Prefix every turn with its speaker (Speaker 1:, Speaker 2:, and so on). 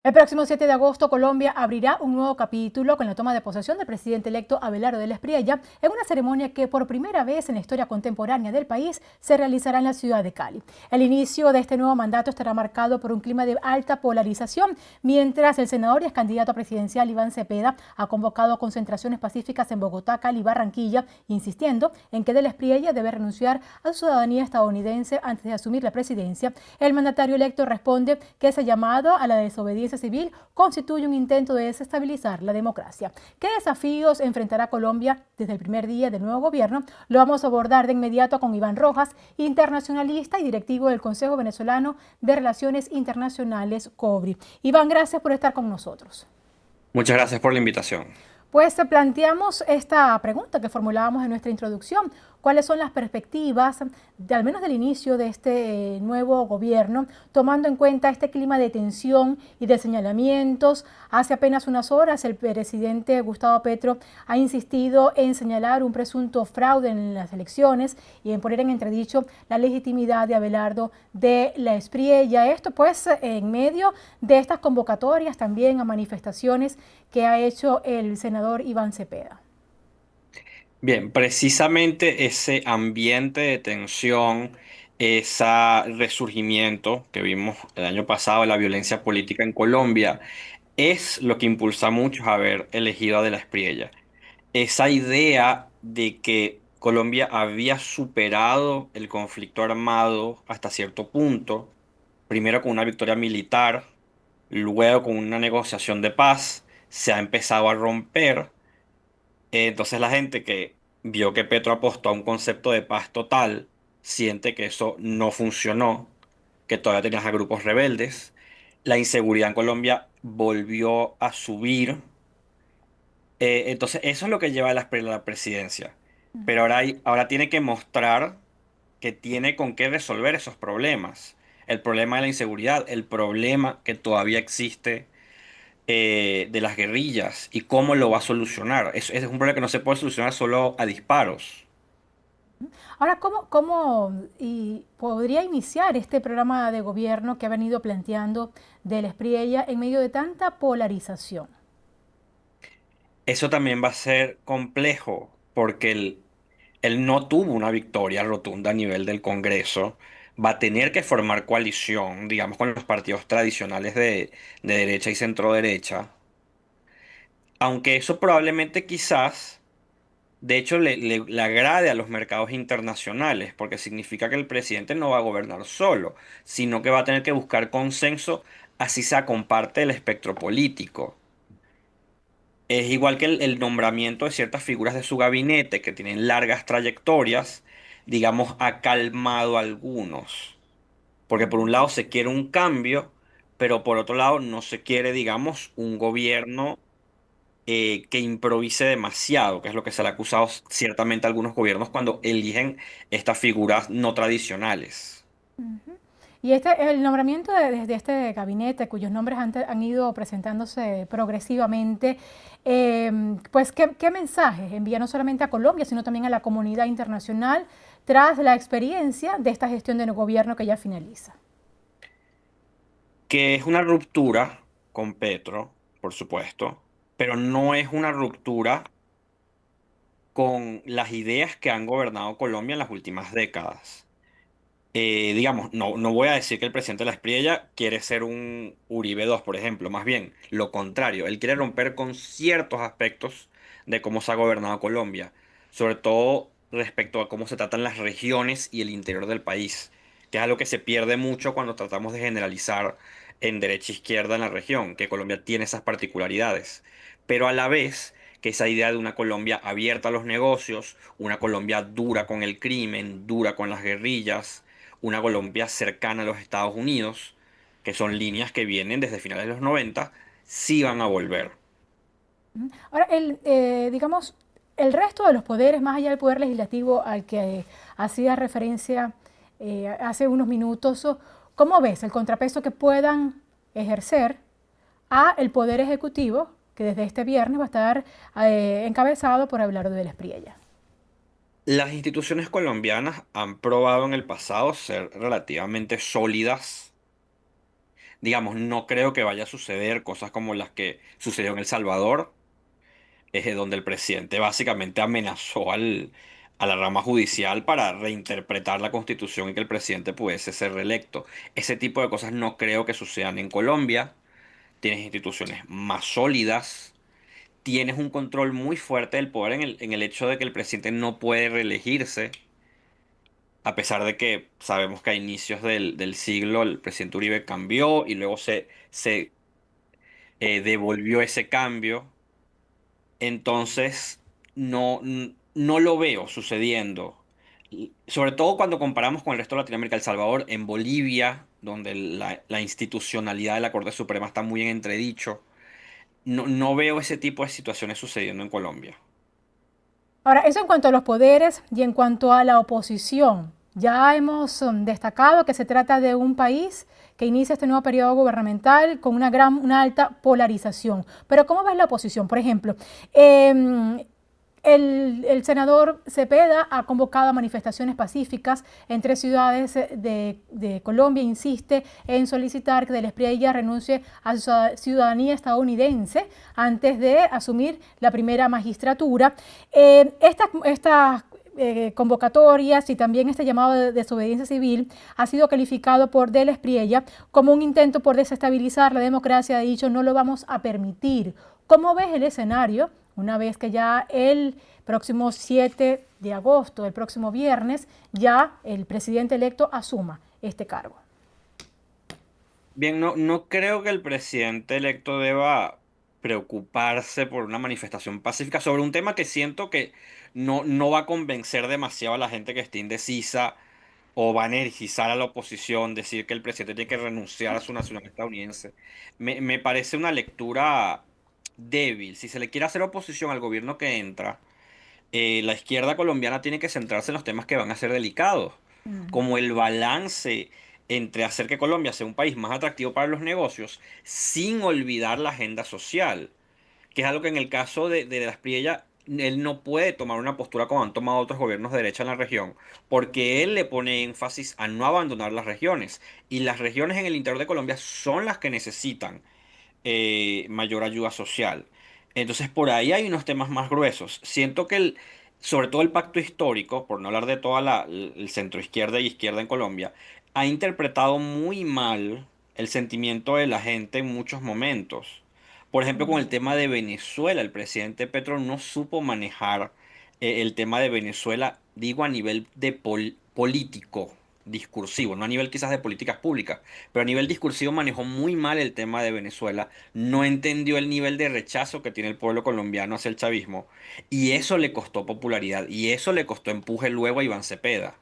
Speaker 1: El próximo 7 de agosto, Colombia abrirá un nuevo capítulo con la toma de posesión del presidente electo Abelardo del Espriella en una ceremonia que por primera vez en la historia contemporánea del país se realizará en la ciudad de Cali. El inicio de este nuevo mandato estará marcado por un clima de alta polarización, mientras el senador y ex candidato presidencial Iván Cepeda ha convocado concentraciones pacíficas en Bogotá, Cali y Barranquilla, insistiendo en que del Espriella debe renunciar a su ciudadanía estadounidense antes de asumir la presidencia. El mandatario electo responde que ese llamado a la desobediencia civil constituye un intento de desestabilizar la democracia. ¿Qué desafíos enfrentará Colombia desde el primer día del nuevo gobierno? Lo vamos a abordar de inmediato con Iván Rojas, internacionalista y directivo del Consejo Venezolano de Relaciones Internacionales, COBRI. Iván, gracias por estar con nosotros.
Speaker 2: Muchas gracias por la invitación.
Speaker 1: Pues planteamos esta pregunta que formulábamos en nuestra introducción. ¿Cuáles son las perspectivas, al menos del inicio de este nuevo gobierno, tomando en cuenta este clima de tensión y de señalamientos? Hace apenas unas horas el presidente Gustavo Petro ha insistido en señalar un presunto fraude en las elecciones y en poner en entredicho la legitimidad de Abelardo de la Espriella. Esto pues en medio de estas convocatorias también a manifestaciones que ha hecho el senador Iván Cepeda.
Speaker 2: Bien, precisamente ese ambiente de tensión, ese resurgimiento que vimos el año pasado de la violencia política en Colombia, es lo que impulsa a muchos a haber elegido a De la Espriella. Esa idea de que Colombia había superado el conflicto armado hasta cierto punto, primero con una victoria militar, luego con una negociación de paz, se ha empezado a romper. Entonces la gente que vio que Petro apostó a un concepto de paz total, siente que eso no funcionó, que todavía tenías a grupos rebeldes. La inseguridad en Colombia volvió a subir. Entonces eso es lo que lleva a la presidencia. Pero ahora tiene que mostrar que tiene con qué resolver esos problemas. El problema de la inseguridad, el problema que todavía existe de las guerrillas y cómo lo va a solucionar. Es un problema que no se puede solucionar solo a disparos.
Speaker 1: Ahora, ¿cómo podría iniciar este programa de gobierno que ha venido planteando del Espriella en medio de tanta polarización?
Speaker 2: Eso también va a ser complejo porque él no tuvo una victoria rotunda a nivel del Congreso. Va a tener que formar coalición, digamos, con los partidos tradicionales de derecha y centro derecha. Aunque eso probablemente quizás de hecho, le agrade a los mercados internacionales, porque significa que el presidente no va a gobernar solo, sino que va a tener que buscar consenso, así sea con parte del espectro político. Es igual que el nombramiento de ciertas figuras de su gabinete que tienen largas trayectorias, digamos, ha calmado a algunos. Porque por un lado se quiere un cambio, pero por otro lado no se quiere, digamos, un gobierno que improvise demasiado, que es lo que se le ha acusado ciertamente a algunos gobiernos cuando eligen estas figuras no tradicionales.
Speaker 1: Y el nombramiento desde este gabinete, cuyos nombres han ido presentándose progresivamente, pues ¿qué mensajes envía no solamente a Colombia, sino también a la comunidad internacional tras la experiencia de esta gestión de gobierno que ya finaliza?
Speaker 2: Que es una ruptura con Petro, por supuesto, pero no es una ruptura con las ideas que han gobernado Colombia en las últimas décadas. Digamos, no voy a decir que el presidente de la Espriella quiere ser un Uribe II, por ejemplo, más bien lo contrario, él quiere romper con ciertos aspectos de cómo se ha gobernado Colombia, sobre todo respecto a cómo se tratan las regiones y el interior del país, que es algo que se pierde mucho cuando tratamos de generalizar en derecha e izquierda en la región, que Colombia tiene esas particularidades, pero a la vez que esa idea de una Colombia abierta a los negocios, una Colombia dura con el crimen, dura con las guerrillas, una Colombia cercana a los Estados Unidos, que son líneas que vienen desde finales de los 90, sí van a volver.
Speaker 1: Ahora, digamos, el resto de los poderes, más allá del poder legislativo al que hacía referencia hace unos minutos, ¿cómo ves el contrapeso que puedan ejercer a el poder ejecutivo, que desde este viernes va a estar encabezado por Abelardo de la Espriella?
Speaker 2: Las instituciones colombianas han probado en el pasado ser relativamente sólidas. Digamos, no creo que vaya a suceder cosas como las que sucedió en El Salvador, donde el presidente básicamente amenazó a la rama judicial para reinterpretar la Constitución y que el presidente pudiese ser reelecto. Ese tipo de cosas no creo que sucedan en Colombia. Tienes instituciones más sólidas, tienes un control muy fuerte del poder en el hecho de que el presidente no puede reelegirse, a pesar de que sabemos que a inicios del siglo el presidente Uribe cambió y luego se devolvió ese cambio. Entonces, no lo veo sucediendo. Y sobre todo cuando comparamos con el resto de Latinoamérica, El Salvador, en Bolivia, donde la institucionalidad de la Corte Suprema está muy en entredicho. No veo ese tipo de situaciones sucediendo en Colombia.
Speaker 1: Ahora, eso en cuanto a los poderes y en cuanto a la oposición. Ya hemos destacado que se trata de un país que inicia este nuevo periodo gubernamental con una alta polarización. Pero ¿cómo ves la oposición? Por ejemplo, eh, el senador Cepeda ha convocado a manifestaciones pacíficas en tres ciudades de Colombia. Insiste en solicitar que Del Espriella renuncie a su ciudadanía estadounidense antes de asumir la primera magistratura. Estas convocatorias y también este llamado de desobediencia civil ha sido calificado por Del Espriella como un intento por desestabilizar la democracia. Ha dicho, no lo vamos a permitir. ¿Cómo ves el escenario una vez que ya el próximo 7 de agosto, el próximo viernes, ya el presidente electo asuma este cargo?
Speaker 2: Bien, no creo que el presidente electo deba preocuparse por una manifestación pacífica sobre un tema que siento que no va a convencer demasiado a la gente que esté indecisa o va a energizar a la oposición, decir que el presidente tiene que renunciar a su nacionalidad estadounidense. Me parece una lectura débil. Si se le quiere hacer oposición al gobierno que entra, la izquierda colombiana tiene que centrarse en los temas que van a ser delicados, como el balance entre hacer que Colombia sea un país más atractivo para los negocios sin olvidar la agenda social, que es algo que en el caso de Las Priella, él no puede tomar una postura como han tomado otros gobiernos de derecha en la región, porque él le pone énfasis a no abandonar las regiones, y las regiones en el interior de Colombia son las que necesitan mayor ayuda social. Entonces, por ahí hay unos temas más gruesos. Siento que sobre todo el pacto histórico, por no hablar de toda el centro izquierda y izquierda en Colombia, ha interpretado muy mal el sentimiento de la gente en muchos momentos. Por ejemplo, con el tema de Venezuela, el presidente Petro no supo manejar el tema de Venezuela, digo a nivel de político, discursivo, no a nivel quizás de políticas públicas, pero a nivel discursivo manejó muy mal el tema de Venezuela, no entendió el nivel de rechazo que tiene el pueblo colombiano hacia el chavismo, y eso le costó popularidad, y eso le costó empuje luego a Iván Cepeda.